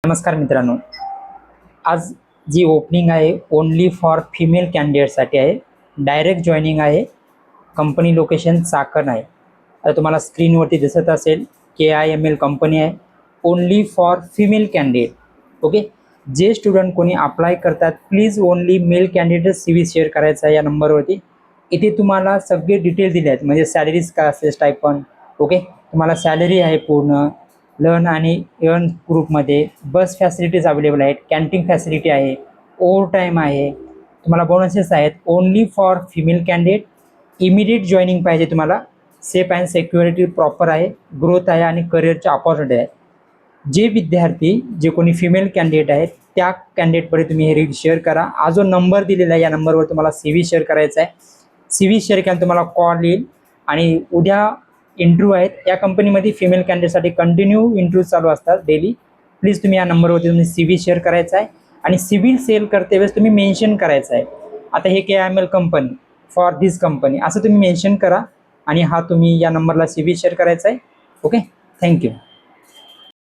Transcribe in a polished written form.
नमस्कार मित्रांनो, आज जी ओपनिंग आहे ओनली फॉर फिमेल कॅन्डिडेटसाठी आहे. डायरेक्ट जॉईनिंग आहे. कंपनी लोकेशन चाकण आहे. आता तुम्हाला स्क्रीनवरती दिसत असेल KIML कंपनी आहे. Only for female candidate. Okay, जे स्टुडंट कोणी अप्लाय करतात please only mail candidate CV share करायचा आहे या नंबरवरती. इथे तुम्हाला सगळे डिटेल दिले आहेत, म्हणजे सॅलरीज काय असते, स्टायपंड. ओके, तुम्हाला सॅलरी आहे पूर्ण, लर्न आणि अर्न ग्रुपमध्ये बस फॅसिलिटीज अवेलेबल आहेत, कॅन्टीन फॅसिलिटी आहे, ओव्हर टाईम आहे, तुम्हाला बोनसेस आहेत. Only for female candidate. Immediate joining पाहिजे तुम्हाला. सेफ अँड सिक्युरिटी प्रॉपर आहे, ग्रोथ आहे आणि करिअरच्या अपॉर्च्युनिटी आहे. जे विद्यार्थी जे कोणी फिमेल कॅन्डिडेट आहेत त्या कॅन्डिडेटपर्यंत तुम्ही हे रील शेअर करा. हा जो नंबर दिलेला आहे या नंबरवर तुम्हाला CV शेअर करायचा आहे. CV शेअर केल्यानंतर तुम्हाला कॉल येईल आणि उद्या इंटरव्ह्यू आहेत. या कंपनीमध्ये फिमेल कॅन्डिडेटसाठी कंटिन्यू इंटरव्ह्यू चालू असतात डेली. प्लीज तुम्ही या नंबरवरती तुम्ही CV शेअर करायचा आहे आणि CV सेल करते वेळेस तुम्ही मेन्शन करायचं आहे, आता हे KIML company for this company असं तुम्ही मेन्शन करा आणि हा तुम्ही या नंबरला CV शेअर करायचा आहे. Okay, thank you.